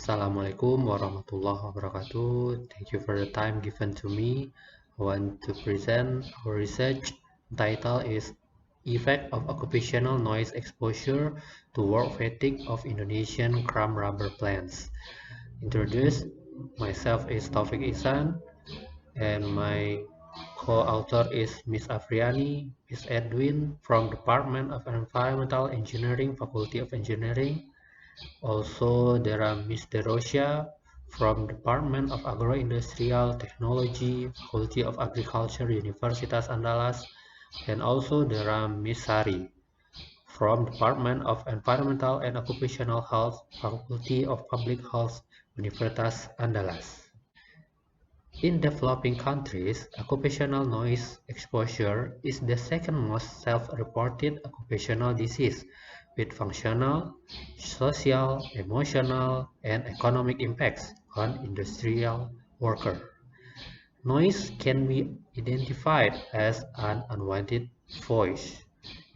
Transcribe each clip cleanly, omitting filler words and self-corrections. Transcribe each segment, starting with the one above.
Assalamualaikum warahmatullahi wabarakatuh. Thank you for the time given to me. I want to present our research. Title is Effect of Occupational Noise Exposure to Work Fatigue of Indonesian crumb rubber plants. Introduce myself is Taufiq Ihsan and my co-author is Miss Afriani, Miss Edwin from Department of Environmental Engineering, Faculty of Engineering. Also, there are Miss Derosia from Department of Agro-Industrial Technology, Faculty of Agriculture, Universitas Andalas, and also there are Miss Sari from Department of Environmental and Occupational Health, Faculty of Public Health, Universitas Andalas. In developing countries, occupational noise exposure is the second most self-reported occupational disease, with functional, social, emotional, and economic impacts on industrial workers. Noise can be identified as an unwanted voice.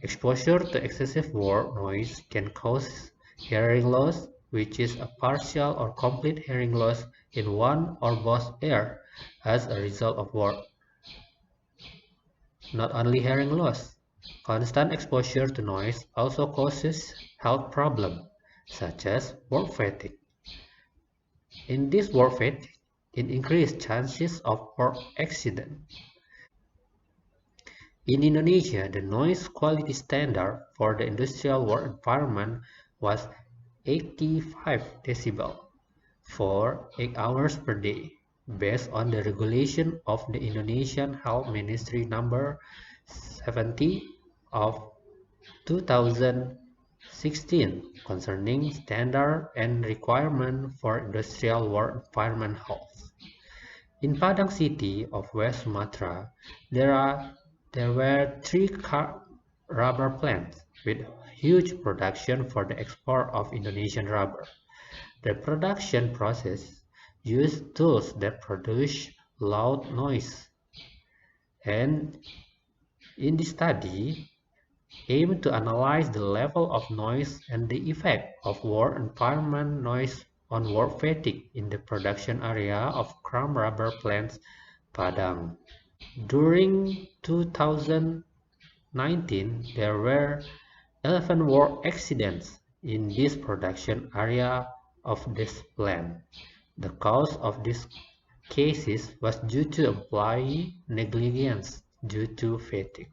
Exposure to excessive work noise can cause hearing loss, which is a partial or complete hearing loss in one or both ears as a result of work. Not only hearing loss, constant exposure to noise also causes health problems such as work fatigue. In this work fatigue, it increases chances of work accident. In Indonesia, the noise quality standard for the industrial work environment was 85 decibel for 8 hours per day, based on the regulation of the Indonesian Health Ministry number 70 of 2016 concerning standard and requirement for industrial work environment health. In Padang City of West Sumatra, there were three rubber plants with huge production for the export of Indonesian rubber. The production process used tools that produce loud noise, and in the study aimed to analyze the level of noise and the effect of work environment noise on work fatigue in the production area of crumb rubber plants Padang. During 2019, there were 11 work accidents in this production area of this plant. The cause of these cases was due to employee negligence due to fatigue.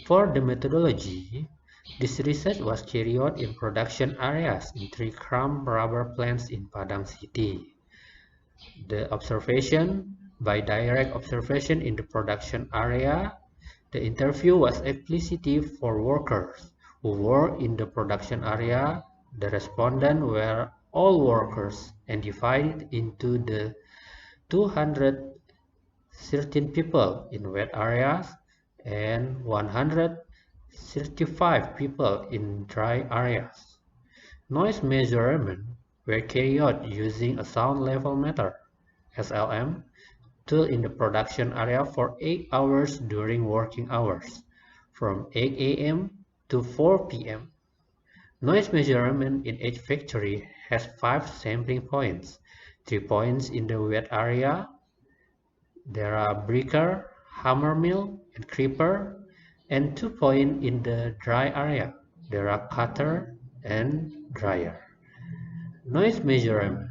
For the methodology, this research was carried out in production areas in three crumb rubber plants in Padang City. The observation by direct observation in the production area. The interview was explicitly for workers who work in the production area. The respondents were all workers and divided into the 213 people in wet areas and 135 people in dry areas. Noise measurements were carried out using a sound level meter (SLM) tool in the production area for 8 hours during working hours, from 8 a.m. to 4 p.m. Noise measurement in each factory has 5 sampling points, 3 points in the wet area. There are breaker, hammer mill, and creeper, and 2 points in the dry area. There are cutter and dryer. Noise measurement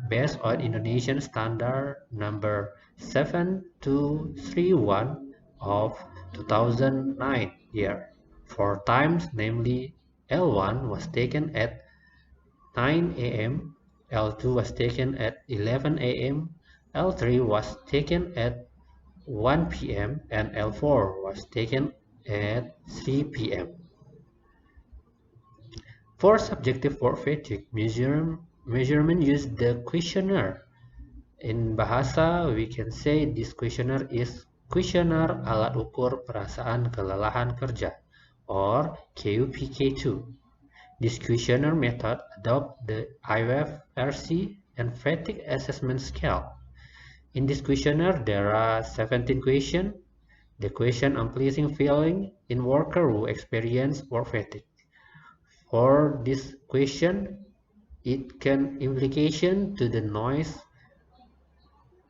based on Indonesian standard number 7231 of 2009 year. 4 times, namely L1 was taken at 9 a.m., L2 was taken at 11 a.m., L3 was taken at 1 p.m., and L4 was taken at 3 p.m. For subjective work fatigue measurement use the questionnaire. In bahasa, we can say this questionnaire is questionnaire alat ukur perasaan kelelahan kerja, or KUPK2. This questionnaire method adopts the IWF-RC and fatigue assessment scale. In this questionnaire, there are 17 questions. The question unpleasant feeling in worker who experience work fatigue. For this question, it can implication to the noise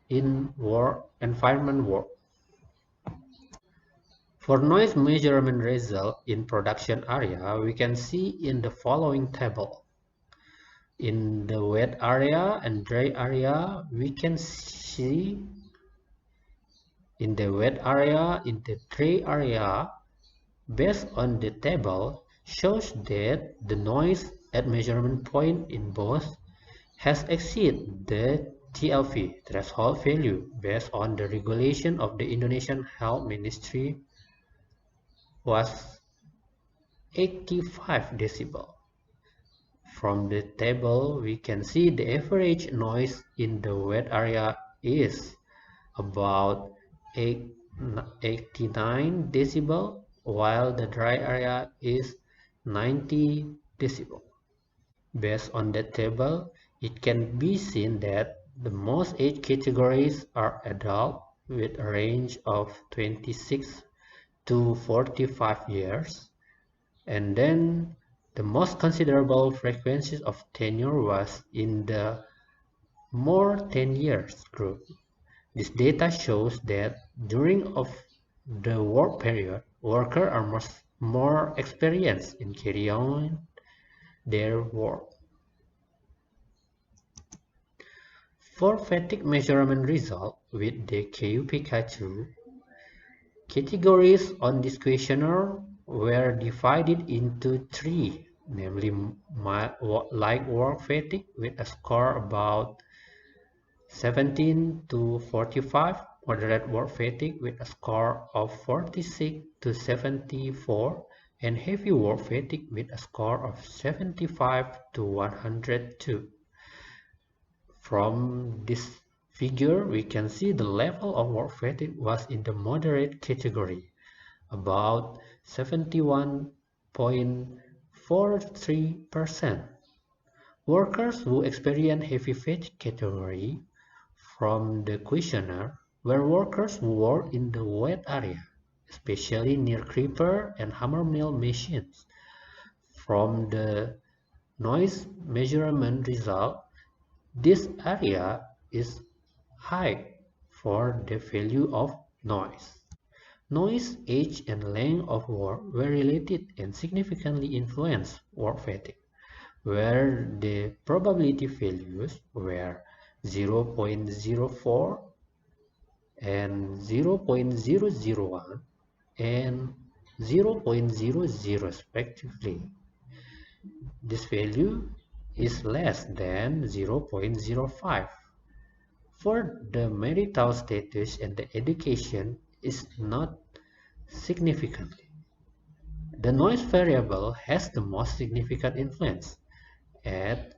in work environment work. For noise measurement result in production area, we can see in the following table. In the wet area and dry area, we can see in the wet area, in the dry area, based on the table, shows that the noise at measurement point in both has exceeded the TLV threshold value based on the regulation of the Indonesian Health Ministry was 85 decibel. From the table, we can see the average noise in the wet area is about 89 decibel, while the dry area is 90 decibel. Based on that table, it can be seen that the most age categories are adult with a range of 26 to 45 years, and then the most considerable frequencies of tenure was in the more 10 years group. This data shows that during of the work period, workers are more experienced in carrying on their work. For fatigue measurement result with the KUPK2, categories on this questionnaire were divided into three, namely light work fatigue with a score about 17 to 45, moderate work fatigue with a score of 46 to 74, and heavy work fatigue with a score of 75 to 102. From this figure, we can see the level of work fatigue was in the moderate category, about 71.43%. Workers who experience heavy fatigue category from the questionnaire were workers who work in the wet area, especially near creeper and hammer mill machines. From the noise measurement result, this area is high for the value of noise. Noise, age, and length of work were related and significantly influenced work fatigue, where the probability values were 0.04 and 0.001 and 0.00 respectively. This value is less than 0.05. For the marital status and the education is not significant. The noise variable has the most significant influence at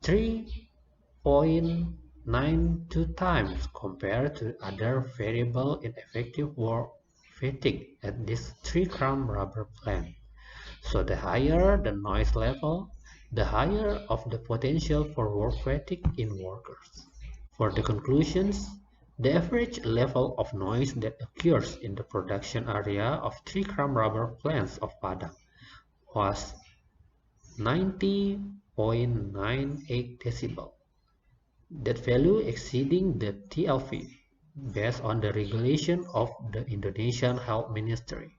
3.92 times compared to other variable in effective work fatigue at this 3 crumb rubber plant. So the higher the noise level, the higher of the potential for work fatigue in workers. For the conclusions, the average level of noise that occurs in the production area of 3 crumb rubber plants of Padang was 90.98 decibel. That value exceeding the TLV based on the regulation of the Indonesian Health Ministry.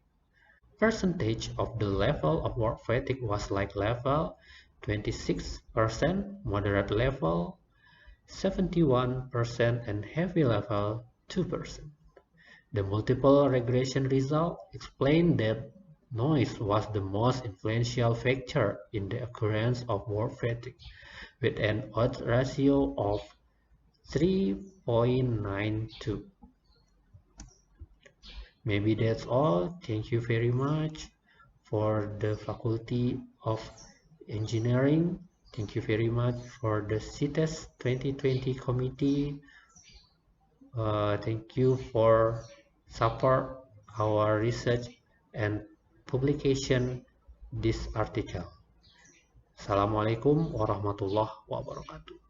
Percentage of the level of work fatigue was light level 26%, moderate level 71%, and heavy level 2%. The multiple regression result explained that noise was the most influential factor in the occurrence of work fatigue, with an odds ratio of 3.92. Maybe that's all. Thank you very much for the Faculty of Engineering. Thank you very much for the CITES 2020 committee. Thank you for support our research and publication this article. Assalamualaikum warahmatullahi wabarakatuh.